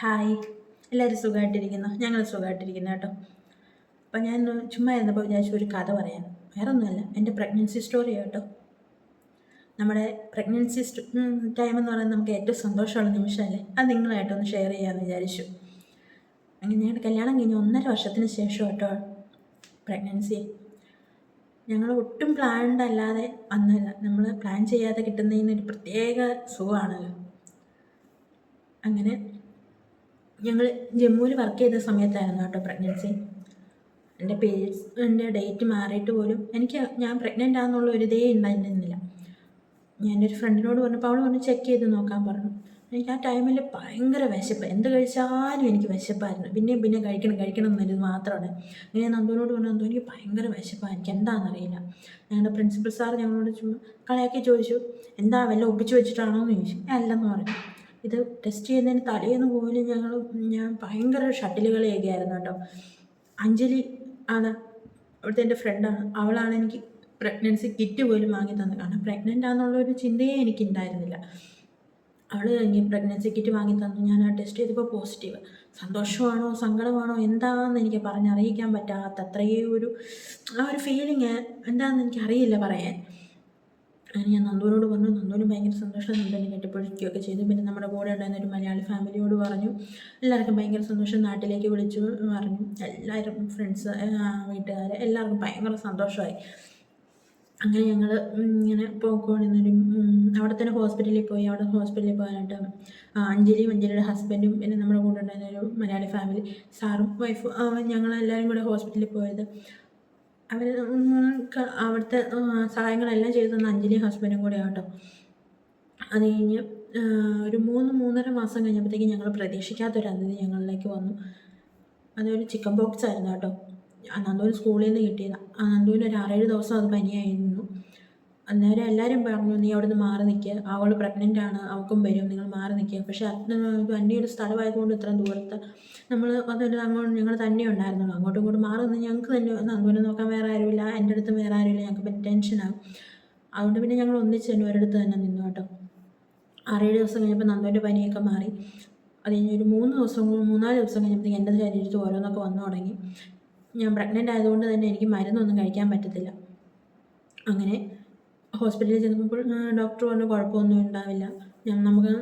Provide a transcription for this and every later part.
Hi, എല്ലാവരും സുഖമായിട്ടിരിക്കുന്നു. ഞങ്ങൾ സുഖമായിട്ടിരിക്കുന്നു കേട്ടോ. അപ്പം ഞാൻ ചുമ്മാ ഇരുന്നപ്പോൾ വിചാരിച്ചു ഒരു കഥ പറയാൻ. വേറെ ഒന്നുമല്ല, എൻ്റെ പ്രഗ്നൻസി സ്റ്റോറി കേട്ടോ. നമ്മുടെ പ്രഗ്നൻസി ടൈം എന്ന് പറയുന്നത് നമുക്ക് ഏറ്റവും സന്തോഷമുള്ള നിമിഷമല്ലേ. അത് നിങ്ങളായിട്ടൊന്ന് ഷെയർ ചെയ്യാമെന്ന് വിചാരിച്ചു. അങ്ങനെ ഞങ്ങളുടെ കല്യാണം കഴിഞ്ഞ് 1.5 വർഷത്തിന് ശേഷം കേട്ടോ പ്രഗ്നൻസി. ഞങ്ങൾ ഒട്ടും പ്ലാൻഡ് അല്ലാതെ വന്നില്ല. നമ്മൾ പ്ലാൻ ചെയ്യാതെ കിട്ടുന്നതിനൊരു പ്രത്യേക സുഖമാണല്ലോ. അങ്ങനെ ഞങ്ങൾ ജമ്മുവിൽ വർക്ക് ചെയ്ത സമയത്തായിരുന്നു കേട്ടോ പ്രഗ്നൻസി. എൻ്റെ ഡേറ്റ് മാറിയിട്ട് പോലും ഞാൻ പ്രഗ്നൻ്റ് ആണെന്നുള്ള ഒരു ഇതേ ഉണ്ടായിരുന്നില്ല. ഞാൻ എൻ്റെ ഒരു ഫ്രണ്ടിനോട് പറഞ്ഞപ്പോൾ അവൾ പറഞ്ഞ് ചെക്ക് ചെയ്ത് നോക്കാൻ പറഞ്ഞു. എനിക്ക് ആ ടൈമിൽ ഭയങ്കര വിശപ്പ്, എന്ത് കഴിച്ചാലും എനിക്ക് വിശപ്പായിരുന്നു. പിന്നെ കഴിക്കണം എന്നൊരു മാത്രമാണ്. അങ്ങനെ നന്ദുവിനോട് പറഞ്ഞു, നന്ദു എനിക്ക് ഭയങ്കര വിശപ്പാണ്, എനിക്ക് എന്താണെന്നറിയില്ല. ഞങ്ങളുടെ പ്രിൻസിപ്പൽ സാർ ഞങ്ങളോട് ചുമ്മാ കളിയാക്കി ചോദിച്ചു, എന്താ വല്ല ഒപ്പിച്ച് വെച്ചിട്ടാണോ എന്ന് ചോദിച്ചു. അല്ലെന്ന് പറഞ്ഞു. ഇത് ടെസ്റ്റ് ചെയ്യുന്നതിന് തലേന്ന് പോലും ഞാൻ ഭയങ്കര ഷട്ടിൽ കളിയൊക്കെ ആയിരുന്നു കേട്ടോ. അഞ്ജലി ആണ് അവിടുത്തെ എൻ്റെ ഫ്രണ്ടാണ്. അവളാണ് എനിക്ക് പ്രഗ്നൻസി കിറ്റ് പോലും വാങ്ങി തന്നത്. കാരണം പ്രഗ്നൻ്റ് ആണെന്നുള്ളൊരു ചിന്തയെ എനിക്കുണ്ടായിരുന്നില്ല. അവൾ എനിക്ക് പ്രഗ്നൻസി കിറ്റ് വാങ്ങി തന്നു. ഞാൻ ആ ടെസ്റ്റ് ചെയ്തപ്പോൾ പോസിറ്റീവ്. സന്തോഷമാണോ സങ്കടമാണോ എന്താണെന്ന് എനിക്ക് പറഞ്ഞറിയിക്കാൻ പറ്റാത്ത അത്രയും ആ ഒരു ഫീലിങ് എന്താണെന്ന് എനിക്കറിയില്ല പറയാൻ. അങ്ങനെ ഞാൻ നന്ദുവിനോട് പറഞ്ഞു. നന്ദുവിന് ഭയങ്കര സന്തോഷം. നന്ദുവിനെ കെട്ടിപ്പിടിക്കുകയൊക്കെ ചെയ്തു. പിന്നെ നമ്മുടെ കൂടെ ഉണ്ടായിരുന്ന ഒരു മലയാളി ഫാമിലിയോട് പറഞ്ഞു. എല്ലാവർക്കും ഭയങ്കര സന്തോഷം. നാട്ടിലേക്ക് വിളിച്ചു പറഞ്ഞു. എല്ലാവരും ഫ്രണ്ട്സ്, വീട്ടുകാർ എല്ലാവർക്കും ഭയങ്കര സന്തോഷമായി. അങ്ങനെ ഞങ്ങൾ ഇങ്ങനെ പോയിക്കൊണ്ടിരുന്നൊരു അവിടെ തന്നെ ഹോസ്പിറ്റലിൽ പോയി. അവിടെ ഹോസ്പിറ്റലിൽ പോകാനായിട്ട് അഞ്ജലിയുടെ ഹസ്ബൻഡും പിന്നെ നമ്മുടെ കൂടെ ഉണ്ടായിരുന്ന ഒരു മലയാളി ഫാമിലി, സാറും വൈഫും, ഞങ്ങളെല്ലാവരും കൂടെ ഹോസ്പിറ്റലിൽ പോയത്. അവർ അവിടുത്തെ സഹായങ്ങളെല്ലാം ചെയ്തു തന്ന അഞ്ജലിയും ഹസ്ബൻഡും കൂടെ കേട്ടോ. അത് കഴിഞ്ഞ് ഒരു 3-3.5 മാസം കഴിഞ്ഞപ്പോഴത്തേക്കും ഞങ്ങൾ പ്രതീക്ഷിക്കാത്തൊരു അതിഥി ഞങ്ങളിലേക്ക് വന്നു. അതൊരു ചിക്കൻ ബോക്സ് ആയിരുന്നു കേട്ടോ. നന്ദുവിന് സ്കൂളിൽ നിന്ന് കിട്ടിയതാണ്. നന്ദുവിന് ഒരു 6-7 ദിവസം അത് പനിയായിരുന്നു. അന്നേരം എല്ലാവരും പറഞ്ഞു, നീ അവിടെ നിന്ന് മാറി നിൽക്കുക, അവൾ പ്രഗ്നൻ്റ് ആണ്, അവൾക്കും വരും, നിങ്ങൾ മാറി നിൽക്കുക. പക്ഷേ വണ്ടിയുടെ സ്ഥലമായതുകൊണ്ട് ഇത്രയും ദൂരത്ത് നമ്മൾ അങ്ങോട്ട് ഞങ്ങൾ തന്നെ ഉണ്ടായിരുന്നുള്ളൂ. അങ്ങോട്ടും ഇങ്ങോട്ടും മാറി നിന്ന് ഞങ്ങൾക്ക് തന്നെ നന്ദുവിനെ നോക്കാൻ വേറെ ആരുമില്ല, എൻ്റെ അടുത്തും വേറെ ആരുമില്ല. ഞങ്ങൾക്ക് പിന്നെ ടെൻഷനാകും. അതുകൊണ്ട് പിന്നെ ഞങ്ങൾ ഒന്നിച്ച് തന്നെ ഒരിടത്ത് തന്നെ നിന്നു കേട്ടോ. 6-7 ദിവസം കഴിഞ്ഞപ്പോൾ നന്ദുവിൻ്റെ പനിയൊക്കെ മാറി. അത് കഴിഞ്ഞ് ഒരു 3-4 ദിവസം കഴിഞ്ഞപ്പോഴത്തേക്ക് എൻ്റെ ശരീരത്തിൽ ഓരോന്നൊക്കെ വന്നു തുടങ്ങി. ഞാൻ പ്രഗ്നൻ്റ് ആയതുകൊണ്ട് തന്നെ എനിക്ക് മരുന്നൊന്നും കഴിക്കാൻ പറ്റത്തില്ല. അങ്ങനെ ഹോസ്പിറ്റലിൽ ചെന്നപ്പോൾ ഡോക്ടർ പറഞ്ഞു കുഴപ്പമൊന്നും ഉണ്ടാവില്ല.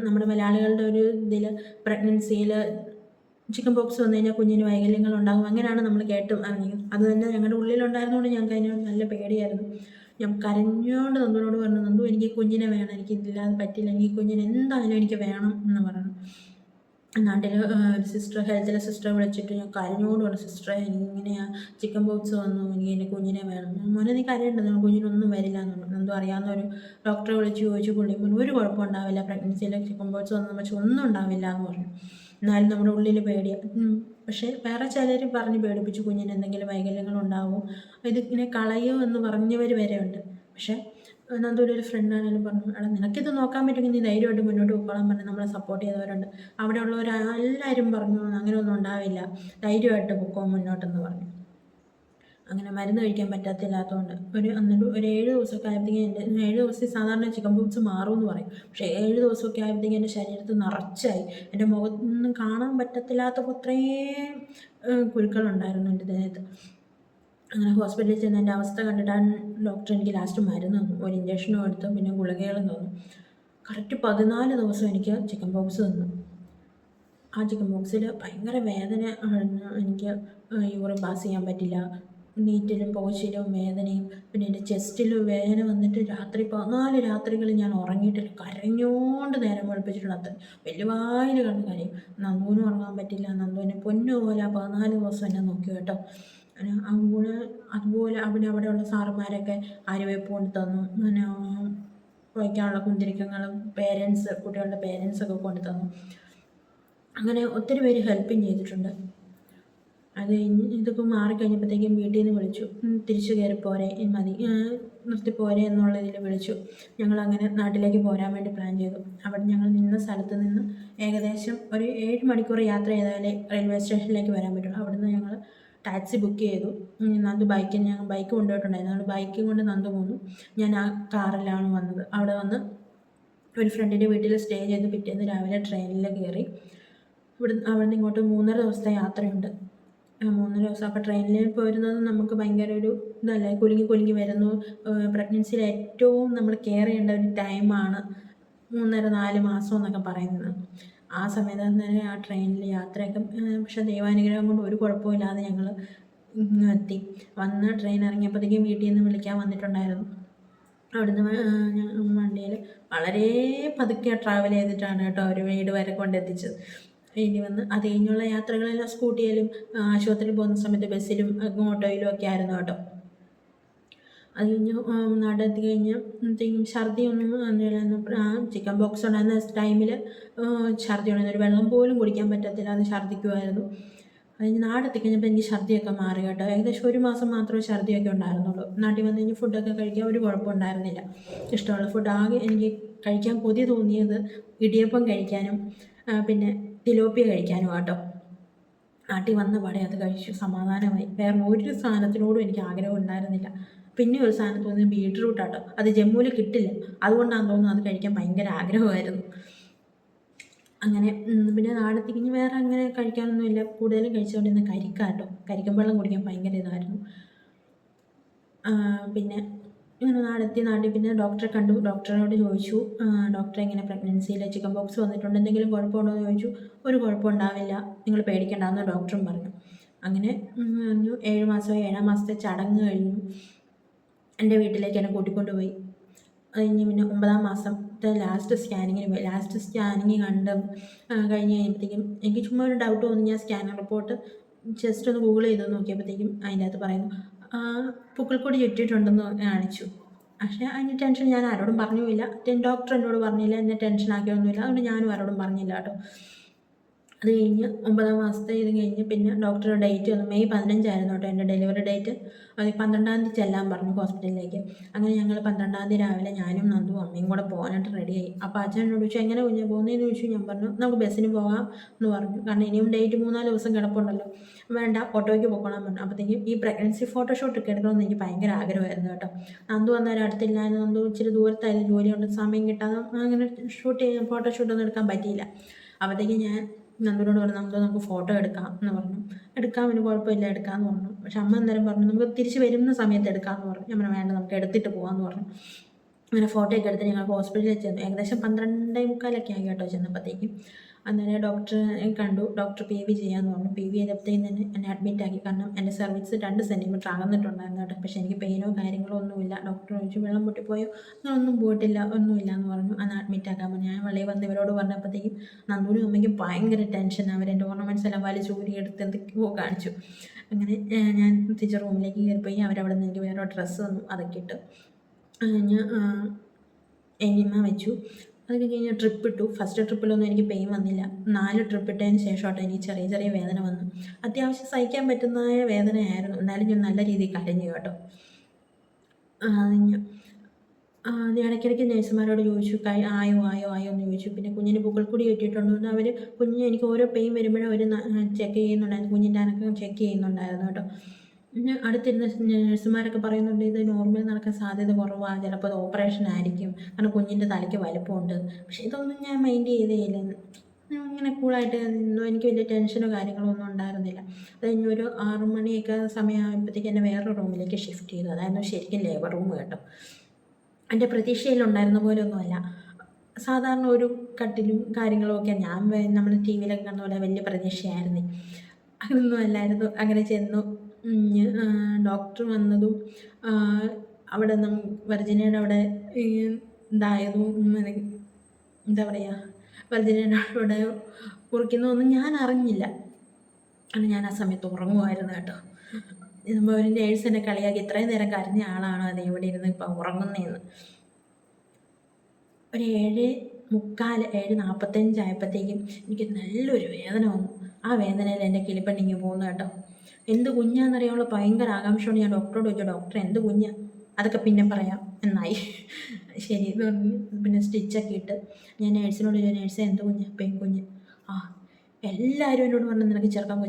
നമ്മുടെ മലയാളികളുടെ ഒരു ഇതിൽ പ്രഗ്നൻസിയിൽ ചിക്കൻ പോക്സ് വന്നു കഴിഞ്ഞാൽ കുഞ്ഞിന് വൈകല്യങ്ങൾ ഉണ്ടാകും, അങ്ങനെയാണ് നമ്മൾ കേട്ടും അറിഞ്ഞത്. അത് തന്നെ ഞങ്ങളുടെ ഉള്ളിലുണ്ടായിരുന്നതുകൊണ്ട് ഞങ്ങൾക്ക് അതിന് നല്ല പേടിയായിരുന്നു. ഞാൻ കരഞ്ഞുകൊണ്ട് നന്ദുവിനോട് പറഞ്ഞു, നന്ദു എനിക്ക് കുഞ്ഞിനെ വേണം, എനിക്ക് ഇതില്ലാതെ പറ്റില്ല, എനിക്ക് കുഞ്ഞിനെ എന്തായാലും എനിക്ക് വേണം എന്ന് പറഞ്ഞു. നാട്ടിൽ ഒരു സിസ്റ്റർ, ഹെൽത്തിലെ സിസ്റ്ററെ വിളിച്ചിട്ട് ഞാൻ കരഞ്ഞുകൊണ്ട് പറഞ്ഞു, സിസ്റ്ററെ എനിക്കിങ്ങനെയാണ് ചിക്കൻ ബോക്സ് വന്നു, എനിക്ക് എൻ്റെ കുഞ്ഞിനെ വേണം. മോനെ നീ കരയേണ്ടത്, കുഞ്ഞിനൊന്നും വരില്ല എന്ന് പറഞ്ഞു. എന്തോ അറിയാവുന്ന ഒരു ഡോക്ടറെ വിളിച്ച് ചോദിച്ചു. പുള്ളി പറഞ്ഞു ഒരു കുഴപ്പം ഉണ്ടാവില്ല, പ്രഗ്നൻസിയിൽ ചിക്കൻ ബോക്സ് വന്നു പക്ഷെ ഒന്നും ഉണ്ടാവില്ല എന്ന് പറഞ്ഞു. എന്നാലും നമ്മുടെ ഉള്ളിൽ പേടിയാണ്. പക്ഷേ വേറെ ചിലർ പറഞ്ഞ് പേടിപ്പിച്ചു, കുഞ്ഞിന് എന്തെങ്കിലും വൈകല്യങ്ങളുണ്ടാവും, ഇതിങ്ങനെ കളയോ എന്ന് പറഞ്ഞവർ വരെ ഉണ്ട്. പക്ഷേ നന്ദുവിൻ്റെ ഒരു ഫ്രണ്ടാണെങ്കിലും പറഞ്ഞു, എടാ നിനക്കിത് നോക്കാൻ പറ്റുമെങ്കിൽ നീ ധൈര്യമായിട്ട് മുന്നോട്ട് പോയിക്കോളാൻ പറഞ്ഞ് നമ്മളെ സപ്പോർട്ട് ചെയ്തവരുണ്ട്. അവിടെയുള്ളവർ എല്ലാവരും പറഞ്ഞു അങ്ങനെ ഒന്നും ഉണ്ടാവില്ല, ധൈര്യമായിട്ട് പൊക്കോ മുന്നോട്ടെന്ന് പറഞ്ഞു. അങ്ങനെ മരുന്ന് കഴിക്കാൻ പറ്റാത്തില്ലാത്തതുകൊണ്ട് എന്നിട്ട് ഒരു 7 ദിവസമൊക്കെ ആയപ്പോഴത്തേക്കും 7 ദിവസത്തിൽ സാധാരണ ചിക്കൻ ബോക്സ് മാറുമെന്ന് പറയും. പക്ഷേ 7 ദിവസമൊക്കെ ആയപ്പോഴത്തേക്കും എൻ്റെ ശരീരത്തിൽ നിറച്ചായി. എൻ്റെ മുഖത്തൊന്നും കാണാൻ പറ്റത്തില്ലാത്ത അത്രയും കുരുക്കളുണ്ടായിരുന്നു എൻ്റെ ദേഹത്ത്. അങ്ങനെ ഹോസ്പിറ്റലിൽ ചെന്ന് എൻ്റെ അവസ്ഥ കണ്ടിട്ടാണ് ഡോക്ടർ എനിക്ക് ലാസ്റ്റ് മരുന്ന് തന്നു. ഒരു ഇഞ്ചക്ഷനും എടുത്തു, പിന്നെ ഗുളികകളും തന്നു. കറക്റ്റ് 14 ദിവസം എനിക്ക് ചിക്കൻ ബോക്സ് തന്നു. ആ ചിക്കൻ ബോക്സിൽ ഭയങ്കര വേദന എനിക്ക് യൂറിൻ പാസ് ചെയ്യാൻ പറ്റില്ല, നീറ്റിലും പോച്ചിലും വേദനയും, പിന്നെ എൻ്റെ ചെസ്റ്റിലും വേദന വന്നിട്ട് 14 രാത്രികൾ ഞാൻ ഉറങ്ങിയിട്ടില്ല. കരഞ്ഞുകൊണ്ട് നേരം വെളുപ്പിച്ചിട്ടുണ്ട്. അത്ര വലിയ വായിൽ കിടന്ന് കരയും. നന്ദുവിനും ഉറങ്ങാൻ പറ്റില്ല. നന്ദുവിനെ പൊന്നുപോലെ 14 ദിവസം എന്നെ നോക്കി കേട്ടോ. അതുപോലെ അവിടെയുള്ള സാറുമാരൊക്കെ ആര്യവേപ്പ് കൊണ്ട് തന്നു. പിന്നെ വയ്ക്കാനുള്ള കുന്തിരിക്കങ്ങളും കുട്ടികളുടെ പേരൻസൊക്കെ കൊണ്ട് തന്നു. അങ്ങനെ ഒത്തിരി പേര് ഹെൽപ്പും ചെയ്തിട്ടുണ്ട്. അത് കഴിഞ്ഞ് ഇതൊക്കെ മാറിക്കഴിഞ്ഞപ്പോഴത്തേക്കും വീട്ടിൽ നിന്ന് വിളിച്ചു, തിരിച്ചു കയറി പോരെ, മതി നിർത്തിപ്പോരെ എന്നുള്ളതിൽ വിളിച്ചു. ഞങ്ങളങ്ങനെ നാട്ടിലേക്ക് പോരാൻ വേണ്ടി പ്ലാൻ ചെയ്തു. അവിടെ ഞങ്ങൾ നിന്ന സ്ഥലത്ത് നിന്ന് ഏകദേശം ഒരു 7 മണിക്കൂർ യാത്ര ചെയ്താലേ റെയിൽവേ സ്റ്റേഷനിലേക്ക് വരാൻ പറ്റുള്ളൂ. അവിടുന്ന് ഞങ്ങൾ ടാക്സി ബുക്ക് ചെയ്തു. ഞങ്ങൾ ബൈക്ക് കൊണ്ടുപോയിട്ടുണ്ടായിരുന്നു. അതുകൊണ്ട് ബൈക്കും കൊണ്ട് നന്ദു പോന്നു. ഞാൻ ആ കാറിലാണ് വന്നത്. അവിടെ വന്ന് ഒരു ഫ്രണ്ടിൻ്റെ വീട്ടിൽ സ്റ്റേ ചെയ്ത് പിറ്റേന്ന് രാവിലെ ട്രെയിനിൽ കയറി. അവിടെ നിന്ന് ഇങ്ങോട്ട് 3.5 ദിവസത്തെ യാത്രയുണ്ട്. 3 ദിവസം. അപ്പോൾ ട്രെയിനിൽ പോരുന്നത് നമുക്ക് ഭയങ്കര ഒരു ഇതല്ലേ, കുലുങ്ങി കുലുങ്ങി വരുന്നു. പ്രഗ്നൻസിയിൽ ഏറ്റവും നമ്മൾ കെയർ ചെയ്യേണ്ട ഒരു ടൈമാണ് 3.5-4 മാസം എന്നൊക്കെ പറയുന്നത്. ആ സമയത്ത് തന്നെ ആ ട്രെയിനിൽ യാത്രയൊക്കെ, പക്ഷേ ദൈവാനുഗ്രഹം കൊണ്ട് ഒരു കുഴപ്പമില്ലാതെ ഞങ്ങൾ എത്തി. വന്ന് ട്രെയിൻ ഇറങ്ങിയപ്പോഴത്തേക്കും വീട്ടിൽ നിന്ന് വിളിക്കാൻ വന്നിട്ടുണ്ടായിരുന്നു. അവിടുന്ന് വണ്ടിയിൽ വളരെ പതുക്കെ ട്രാവൽ ചെയ്തിട്ടാണ് കേട്ടോ അവർ വീട് വരെ കൊണ്ടെത്തിച്ചത്. ഇനി വന്ന് അത് കഴിഞ്ഞുള്ള യാത്രകളെല്ലാം സ്കൂട്ടിയിലും, ആശുപത്രിയിൽ പോകുന്ന സമയത്ത് ബസ്സിലും ഓട്ടോയിലും ഒക്കെ ആയിരുന്നു കേട്ടോ. അത് കഴിഞ്ഞ് നാട് എത്തി കഴിഞ്ഞപ്പോഴത്തേക്കും ഛർദിയൊന്നും ചിക്കൻ ബോക്സ് ഉണ്ടായിരുന്ന ടൈമിൽ ഛർദി ഉണ്ടായിരുന്നു. ഒരു വെള്ളം പോലും കുടിക്കാൻ പറ്റത്തില്ല, അത് ഛർദിക്കുമായിരുന്നു. അത് കഴിഞ്ഞ് നാടെത്തി കഴിഞ്ഞപ്പോൾ എനിക്ക് ഛർദിയൊക്കെ മാറി കേട്ടോ. ഏകദേശം 1 മാസം മാത്രമേ ഛർദിയൊക്കെ ഉണ്ടായിരുന്നുള്ളൂ. നാട്ടിൽ വന്നു കഴിഞ്ഞ് ഫുഡൊക്കെ കഴിക്കാൻ ഒരു കുഴപ്പമുണ്ടായിരുന്നില്ല. ഇഷ്ടമുള്ള ഫുഡ്. ആകെ എനിക്ക് കഴിക്കാൻ കൊതി തോന്നിയത് ഇടിയപ്പം കഴിക്കാനും പിന്നെ തിലോപ്പിയ കഴിക്കാനും കേട്ടോ. നാട്ടിൽ വന്ന പാടെ അത് കഴിച്ചു, സമാധാനമായി. വേറെ ഒരു സാധനത്തിനോടും എനിക്ക് ആഗ്രഹം ഉണ്ടായിരുന്നില്ല. പിന്നെ ഒരു സാധനം തോന്നിയത് ബീട്രൂട്ടാട്ടോ. അത് ജമ്മുവിൽ കിട്ടില്ല, അതുകൊണ്ടാണെന്ന് തോന്നുന്നു അത് കഴിക്കാൻ ഭയങ്കര ആഗ്രഹമായിരുന്നു. അങ്ങനെ പിന്നെ നാടെത്തി കഴിഞ്ഞ് വേറെ അങ്ങനെ കഴിക്കാനൊന്നുമില്ല. കൂടുതലും കഴിച്ചുകൊണ്ടിരുന്ന കരിക്കാട്ടോ. കരിക്കും വെള്ളം കുടിക്കാൻ ഭയങ്കര ഇതായിരുന്നു. പിന്നെ ഇങ്ങനെ നാട്ടിൽ പിന്നെ ഡോക്ടറെ കണ്ടു. ഡോക്ടറിനോട് ചോദിച്ചു, ഡോക്ടറെ ഇങ്ങനെ പ്രഗ്നൻസിയിൽ ചിക്കൻ ബോക്സ് വന്നിട്ടുണ്ട്, എന്തെങ്കിലും കുഴപ്പമുണ്ടോ എന്ന് ചോദിച്ചു. ഒരു കുഴപ്പം ഉണ്ടാവില്ല, നിങ്ങൾ പേടിക്കേണ്ടെന്ന് ഡോക്ടറും പറഞ്ഞു. അങ്ങനെ 7 മാസമായി. 7-ാം മാസത്തെ ചടങ്ങ് കഴിഞ്ഞു. എൻ്റെ വീട്ടിലേക്ക് എന്നെ കൂട്ടിക്കൊണ്ടുപോയി. അത് കഴിഞ്ഞ് പിന്നെ 9-ാം മാസത്തെ ലാസ്റ്റ് സ്കാനിങ്ങിന് പോയി. ലാസ്റ്റ് സ്കാനിങ് കഴിഞ്ഞ് കഴിയുമ്പോഴത്തേക്കും എനിക്ക് ചുമ്മാ ഒരു ഡൗട്ട് തോന്നി. ഞാൻ സ്കാനിങ് റിപ്പോർട്ട് ജസ്റ്റ് ഒന്ന് ഗൂഗിൾ ചെയ്ത് നോക്കിയപ്പോഴത്തേക്കും അതിൻ്റെ അകത്ത് പറയുന്നു പുക്കിൾക്കൊടി ചുറ്റിയിട്ടുണ്ടെന്ന് കാണിച്ചു. പക്ഷേ അതിൻ്റെ ടെൻഷൻ ഞാൻ ആരോടും പറഞ്ഞുമില്ല. ഡോക്ടർ എന്നോട് പറഞ്ഞില്ല, എന്നെ ടെൻഷനാക്കിയൊന്നുമില്ല. അതുകൊണ്ട് ഞാനും ആരോടും പറഞ്ഞില്ല കേട്ടോ. അത് കഴിഞ്ഞ് 9-ാം മാസത്തെ ഇത് കഴിഞ്ഞ് പിന്നെ ഡോക്ടറുടെ ഡേറ്റ് വന്നു. മെയ് 15 കേട്ടോ എൻ്റെ ഡെലിവറി ഡേറ്റ്. അത് 12-ാം തീയതി ചെല്ലാൻ പറഞ്ഞു ഹോസ്പിറ്റലിലേക്ക്. അങ്ങനെ ഞങ്ങൾ 12-ാം തീയതി രാവിലെ ഞാനും നന്ദുവും അമ്മയും കൂടെ പോകാനായിട്ട് റെഡിയായി. അപ്പോൾ അച്ഛൻ എന്നോട് ചോദിച്ചു, എങ്ങനെ കുഞ്ഞാ പോകുന്നതെന്ന് ചോദിച്ചു. ഞാൻ പറഞ്ഞു നമുക്ക് ബസ്സിന് പോകാം എന്ന് പറഞ്ഞു. കാരണം ഇനിയും ഡേറ്റ് 3-4 ദിവസം കിടപ്പുണ്ടല്ലോ, വേണ്ട ഓട്ടോയ്ക്ക് പോയിക്കോളാൻ പറഞ്ഞു. അപ്പോഴത്തേക്കും ഈ പ്രഗ്നൻസി ഫോട്ടോഷൂട്ടൊക്കെ എടുക്കണമെന്ന് എനിക്ക് ഭയങ്കര ആഗ്രഹമായിരുന്നു കേട്ടോ. നന്ദു അന്നേരം അടുത്തില്ലായിരുന്നു. നന്ദു ഇച്ചിരി ദൂരത്തായിരുന്നു ജോലി കൊണ്ട്, സമയം കിട്ടാതെ അങ്ങനെ ഫോട്ടോഷൂട്ടൊന്നും എടുക്കാൻ പറ്റിയില്ല. അപ്പോഴത്തേക്കും ഞാൻ നന്ദുവിനോട് പറഞ്ഞു, നമുക്ക് ഫോട്ടോ എടുക്കാം എന്ന് പറഞ്ഞു. എടുക്കാം, ഒരു കുഴപ്പമില്ല, എടുക്കാമെന്ന് പറഞ്ഞു. പക്ഷെ അമ്മ അന്നേരം പറഞ്ഞു നമുക്ക് തിരിച്ച് വരുന്ന സമയത്ത് എടുക്കാമെന്ന് പറഞ്ഞു. ഞാൻ പറഞ്ഞു വേണ്ട, നമുക്ക് എടുത്തിട്ട് പോകാമെന്ന് പറഞ്ഞു. അങ്ങനെ ഫോട്ടോയൊക്കെ എടുത്ത് ഞങ്ങൾ ഹോസ്പിറ്റലിൽ ചെന്നു. ഏകദേശം 12:45 ആയി കേട്ടോ ചെന്നപ്പോഴത്തേക്കും. അന്നേരം ഡോക്ടറെ കണ്ടു. ഡോക്ടർ PV ചെയ്യാമെന്ന് പറഞ്ഞു. PV ചെയ്തപ്പോഴത്തേക്കും തന്നെ എന്നെ അഡ്മിറ്റാക്കി. കാരണം എൻ്റെ സർവീസ് 2 സെൻറ്റിമീറ്റർ അകന്നിട്ടുണ്ടായിരുന്നു കേട്ടോ. പക്ഷേ എനിക്ക് പെയിനോ കാര്യങ്ങളോ ഒന്നുമില്ല. ഡോക്ടർ ചോദിച്ചു വെള്ളം പൊട്ടിപ്പോയോ, അങ്ങനൊന്നും പോയിട്ടില്ല, ഒന്നുമില്ല എന്ന് പറഞ്ഞു. അന്ന് അഡ്മിറ്റാക്കാൻ പറഞ്ഞു. ഞാൻ വെളിയിൽ വന്ന് ഇവരോട് പറഞ്ഞപ്പോഴത്തേക്കും നന്ദുവിനും അമ്മയ്ക്കും ഭയങ്കര ടെൻഷൻ. അവരെൻ്റെ ഓർണമെൻറ്റ്സ് എല്ലാം വലിച്ചൂരി എടുത്ത് എന്തൊക്കെയോ കാണിച്ചു. അങ്ങനെ ഞാൻ തിരിച്ച് റൂമിലേക്ക് കയറിപ്പോയി. അവരവിടെ നിന്ന് എനിക്ക് വേറെ ഡ്രസ്സ് തന്നു, അതൊക്കെ ഇട്ട് ഞാൻ എനിമ വെച്ചു. അതൊക്കെ കഴിഞ്ഞ് ട്രിപ്പ് ഇട്ടു. ഫസ്റ്റ് ട്രിപ്പിലൊന്നും എനിക്ക് പെയിൻ വന്നില്ല. 4 ട്രിപ്പ് ഇട്ടതിന് ശേഷമായിട്ട് എനിക്ക് ചെറിയ ചെറിയ വേദന വന്നു. അത്യാവശ്യം സഹിക്കാൻ പറ്റുന്നതായ വേദനയായിരുന്നു. എന്നാലും ഞാൻ നല്ല രീതിയിൽ കരഞ്ഞു കേട്ടോ. ഇടയ്ക്കിടയ്ക്ക് നഴ്സുമാരോട് ചോദിച്ചു ആയോ എന്ന് ചോദിച്ചു. പിന്നെ കുഞ്ഞിന് പുക്കിൾക്കൊടി കെട്ടിയിട്ടുണ്ടോ അവർ എനിക്ക് ഓരോ പെയിൻ വരുമ്പോഴും അവർ ചെക്ക് ചെയ്യുന്നുണ്ടായിരുന്നു. കുഞ്ഞിൻ്റെ അനക്കം ചെക്ക് ചെയ്യുന്നുണ്ടായിരുന്നു കേട്ടോ. പിന്നെ അടുത്തിരുന്ന നഴ്സുമാരൊക്കെ പറയുന്നുണ്ട് ഇത് നോർമൽ നടക്കാൻ സാധ്യത കുറവാണ്, ചിലപ്പോൾ അത് ഓപ്പറേഷൻ ആയിരിക്കും, കാരണം കുഞ്ഞിൻ്റെ തലയ്ക്ക് വലിപ്പമുണ്ട്. പക്ഷേ ഇതൊന്നും ഞാൻ മൈൻഡ് ചെയ്തേയില്ല. ഇങ്ങനെ കൂളായിട്ട് നിന്നു. എനിക്ക് വലിയ ടെൻഷനോ കാര്യങ്ങളോ ഒന്നും ഉണ്ടായിരുന്നില്ല. അത് കഴിഞ്ഞ് ഒരു 6 മണിയൊക്കെ സമയമായപ്പോഴത്തേക്ക് എന്നെ വേറൊരു റൂമിലേക്ക് ഷിഫ്റ്റ് ചെയ്തു. അതായിരുന്നു ശരിക്കും ലേബർ റൂം കേട്ടോ. എൻ്റെ പ്രതീക്ഷയിലുണ്ടായിരുന്ന പോലെയൊന്നുമല്ല. സാധാരണ ഒരു കട്ടിലും കാര്യങ്ങളും ഒക്കെ ഞാൻ നമ്മൾ TV-യിലൊക്കെ കാണുന്ന പോലെ വലിയ പ്രതീക്ഷയായിരുന്നു. അതൊന്നും അല്ലായിരുന്നു. അങ്ങനെ ചെന്നു. ഡോക്ടർ വന്നതും അവിടെ വെർജിനിയയുടെ അവിടെ ഇതായതും എന്താ പറയുക, വെർജിനിയയുടെ അവിടെ കുറിക്കുന്നതൊന്നും ഞാൻ അറിഞ്ഞില്ല. കാരണം ഞാൻ ആ സമയത്ത് ഉറങ്ങുമായിരുന്നു കേട്ടോ. ഒരു നേഴ്സ് എന്നെ കളിയാക്കി, ഇത്രയും നേരം കരഞ്ഞ ആളാണോ അത് ഇവിടെ ഇരുന്ന് ഇപ്പം ഉറങ്ങുന്നതെന്ന്. ഒരു 7:45 7:45 ആയപ്പോഴത്തേക്കും എനിക്ക് നല്ലൊരു വേദന വന്നു. ആ വേദനയിൽ എൻ്റെ കിളിപ്പണ്ണിങ്ങ് പോകുന്നു കേട്ടോ. എന്ത് കുഞ്ഞാണെന്നറിയാനുള്ള ഭയങ്കര ആകാംക്ഷയോട് ഞാൻ ഡോക്ടറോട് ചോദിച്ചു, ഡോക്ടർ എന്ത് കുഞ്ഞാ, അതൊക്കെ പിന്നെ പറയാം എന്നായി. ശരി എന്ന് പറഞ്ഞു. പിന്നെ സ്റ്റിച്ചൊക്കെ ഇട്ട് ഞാൻ നേഴ്സിനോട് ചോദിച്ചു, നേഴ്സേ എന്ത് കുഞ്ഞ്, പെൺകുഞ്ഞ്. എല്ലാവരും എന്നോട് പറഞ്ഞു നിനക്ക് ചെറുക്കൻ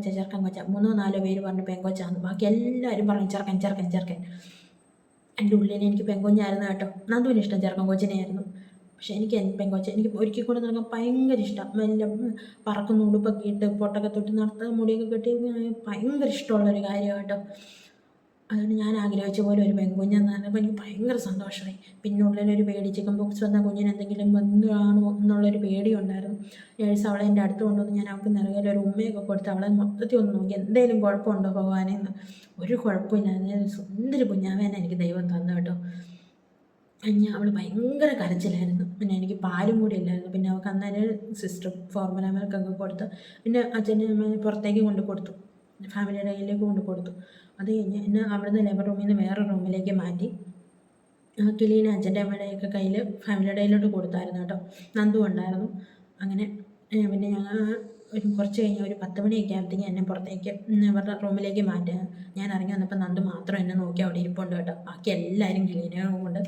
കൊച്ചാ 3-4 പേര് പറഞ്ഞു പെങ്കൊച്ചാന്ന്. ബാക്കി എല്ലാവരും പറഞ്ഞു ചെറുക്കൻ. എൻ്റെ ഉള്ളിൽ എനിക്ക് പെങ്കുഞ്ഞായിരുന്നു കേട്ടോ. നന്ദുവിന് ഇഷ്ടം ചെറുക്കൻ കൊച്ചിനെയായിരുന്നു. പക്ഷേ എനിക്ക് പെങ്കൊച്ച് എനിക്ക് ഒരുക്കി കൊണ്ട് നടക്കാൻ ഭയങ്കര ഇഷ്ടം. മെല്ലെ പറക്കുന്ന ഉടുപ്പൊക്കെ ഇട്ട് പൊട്ടൊക്കെ തൊട്ട് നടത്തുക, മുടിയൊക്കെ കെട്ടി ഭയങ്കര ഇഷ്ടമുള്ളൊരു കാര്യമാണ് കേട്ടോ. അതുകൊണ്ട് ഞാൻ ആഗ്രഹിച്ച പോലെ ഒരു പെൺകുഞ്ഞെന്ന് പറഞ്ഞപ്പോൾ എനിക്ക് ഭയങ്കര സന്തോഷമായി. പിന്നെ ഉള്ളിലൊരു പേടി, ചിക്കൻ ബോക്സ് വന്ന കുഞ്ഞിന് എന്തെങ്കിലും വന്നതാണോ എന്നുള്ളൊരു പേടിയുണ്ടായിരുന്നു. നേഴ്സ് അവളെ എൻ്റെ അടുത്ത് കൊണ്ടുവന്ന് ഞാൻ അവൾക്ക് നിറകയിൽ ഒരു ഉമ്മയൊക്കെ കൊടുത്ത് അവളെ മൊത്തത്തിൽ ഒന്ന് നോക്കി, എന്തെങ്കിലും കുഴപ്പമുണ്ടോ ഭഗവാനെന്ന്. ഒരു കുഴപ്പമില്ല, സുന്ദരി കുഞ്ഞാവേനെ എനിക്ക് ദൈവം തന്നു കേട്ടോ. ഞാൻ അവൾ ഭയങ്കര കരച്ചിലായിരുന്നു. പിന്നെ എനിക്ക് പാലും കൂടി ഇല്ലായിരുന്നു. പിന്നെ അവൾക്ക് അന്നേരം സിസ്റ്റർ ഫോർമുല മിൽക്കൊക്കെ കൊടുത്ത് പിന്നെ അച്ഛൻ്റെ അമ്മേനെ പുറത്തേക്ക് കൊണ്ട് കൊടുത്തു, ഫാമിലിയുടെ കയ്യിലേക്ക് കൊണ്ട് കൊടുത്തു. അത് കഴിഞ്ഞ് എന്നെ അവിടുന്ന് ലേബർ റൂമിൽ നിന്ന് വേറെ റൂമിലേക്ക് മാറ്റി. കിളീനെ അച്ഛൻ്റെ അമ്മയുടെയൊക്കെ കയ്യിൽ ഫാമിലിയുടെ കയ്യിലോട്ട് കൊടുത്തായിരുന്നു കേട്ടോ. നന്ദു ഉണ്ടായിരുന്നു. അങ്ങനെ പിന്നെ ഞങ്ങൾ കുറച്ച് കഴിഞ്ഞ് ഒരു 10 മണിയൊക്കെ ആകുമ്പോഴത്തേക്കും എന്നെ പുറത്തേക്ക് അവരുടെ റൂമിലേക്ക് മാറ്റുക. ഞാൻ ഇറങ്ങി വന്നപ്പോൾ നന്ദു മാത്രം എന്നെ നോക്കി അവിടെ ഇരിപ്പുണ്ട് കേട്ടോ. ബാക്കി എല്ലാവരും കിളീനെ കൊണ്ട്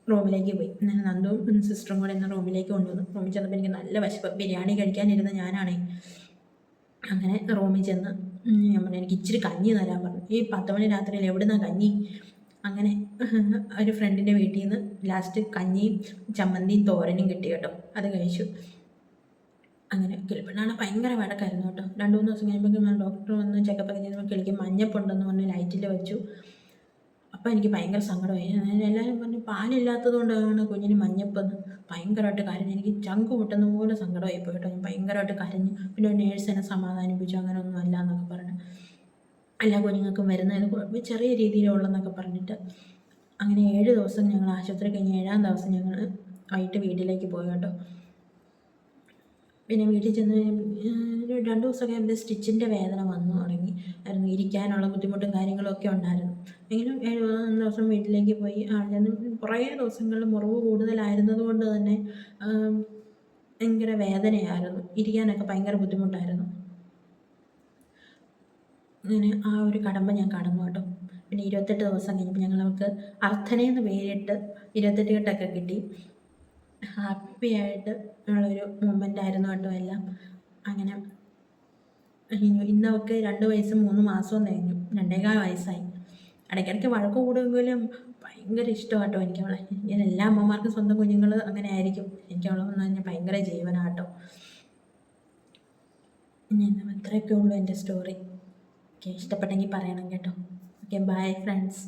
റൂമിലേക്ക് പോയി. നന്ദുവും സിസ്റ്ററും കൂടെ എന്നെ റൂമിലേക്ക് കൊണ്ടുവന്നു. റൂമിൽ ചെന്നപ്പോൾ എനിക്ക് നല്ല വിശപ്പ്. ബിരിയാണി കഴിക്കാനിരുന്ന ഞാനാണേ. അങ്ങനെ റൂമിൽ ചെന്ന് ഞാൻ പറഞ്ഞു എനിക്ക് ഇച്ചിരി കഞ്ഞി തരാൻ പറഞ്ഞു. ഈ 10 മണി രാത്രിയിൽ എവിടുന്നാ കഞ്ഞി? അങ്ങനെ ഒരു ഫ്രണ്ടിൻ്റെ വീട്ടിൽ നിന്ന് ലാസ്റ്റ് കഞ്ഞിയും ചമ്മന്തിയും തോരനും കിട്ടി കേട്ടോ. അത് കഴിച്ചു. അങ്ങനെ കിളിപ്പെണ്ണാണ് ഭയങ്കര വഴക്കായിരുന്നു കേട്ടോ. 2-3 ദിവസം കഴിയുമ്പോഴേക്കും ഡോക്ടർ വന്ന് ചെക്കപ്പൊക്കെ ചെയ്യുമ്പോൾ കിളിക്ക് മഞ്ഞപ്പുണ്ടെന്ന് പറഞ്ഞ് ലൈറ്റിൽ വെച്ചു. അപ്പോൾ എനിക്ക് ഭയങ്കര സങ്കടമായി. എല്ലാവരും പറഞ്ഞു പാലില്ലാത്തത് കൊണ്ടാണ് കുഞ്ഞിന് മഞ്ഞപ്പെന്ന്. ഭയങ്കരമായിട്ട് കരഞ്ഞു. എനിക്ക് ചങ്ക് പൊട്ടുന്ന പോലെ സങ്കടമായി പോയി കേട്ടോ. ഞാൻ ഭയങ്കരമായിട്ട് കരഞ്ഞു. പിന്നെ നേഴ്സ് എന്നെ സമാധാനിപ്പിച്ചു, അങ്ങനെയൊന്നും അല്ല എന്നൊക്കെ പറഞ്ഞു. എല്ലാ കുഞ്ഞുങ്ങൾക്കും വരുന്നതിന് ചെറിയ രീതിയിലുള്ളതെന്നൊക്കെ പറഞ്ഞിട്ട്. അങ്ങനെ 7 ദിവസം ഞങ്ങൾ ആശുപത്രി കഴിഞ്ഞ് 7-ാം ദിവസം ഞങ്ങൾ വൈകിട്ട് വീട്ടിലേക്ക് പോയി കേട്ടോ. പിന്നെ വീട്ടിൽ ചെന്ന് 2 ദിവസമൊക്കെ ആകുമ്പോൾ സ്റ്റിച്ചിൻ്റെ വേദന വന്നു തുടങ്ങി ആയിരുന്നു. ഇരിക്കാനുള്ള ബുദ്ധിമുട്ടും കാര്യങ്ങളൊക്കെ ഉണ്ടായിരുന്നു. എങ്കിലും 7 ദിവസം വീട്ടിലേക്ക് പോയി. ചെന്ന് കുറേ ദിവസങ്ങളിൽ മുറിവ് കൂടുതലായിരുന്നത് കൊണ്ട് തന്നെ ഭയങ്കര വേദനയായിരുന്നു. ഇരിക്കാനൊക്കെ ഭയങ്കര ബുദ്ധിമുട്ടായിരുന്നു. അങ്ങനെ ആ ഒരു കടമ്പ ഞാൻ കടന്നു കേട്ടോ. പിന്നെ 28 ദിവസം കഴിഞ്ഞപ്പോൾ ഞങ്ങൾക്ക് അർത്ഥനയെന്ന് പേരിട്ട് 28 കെട്ടൊക്കെ കിട്ടി. ഹാപ്പി ആയിട്ട് ഉള്ളൊരു മൊമെൻ്റ് ആയിരുന്നു കേട്ടോ എല്ലാം. അങ്ങനെ ഇന്നവൾക്ക് 2 വയസ്സും 3 മാസവും കഴിഞ്ഞു. 2.25 വയസ്സായി. ഇടയ്ക്കിടയ്ക്ക് വഴക്ക് കൂടുമെങ്കിലും ഭയങ്കര ഇഷ്ടമാണ് കേട്ടോ എനിക്കവളെ. ഞാൻ എല്ലാ അമ്മമാർക്കും സ്വന്തം കുഞ്ഞുങ്ങൾ അങ്ങനെ ആയിരിക്കും. എനിക്കവളെന്ന് പറഞ്ഞാൽ ഭയങ്കര ജീവനാണ് കേട്ടോ. ഇത്രയൊക്കെ ഉള്ളൂ എൻ്റെ സ്റ്റോറി. ഓക്കെ, ഇഷ്ടപ്പെട്ടെങ്കിൽ പറയണം കേട്ടോ. Okay, bye friends.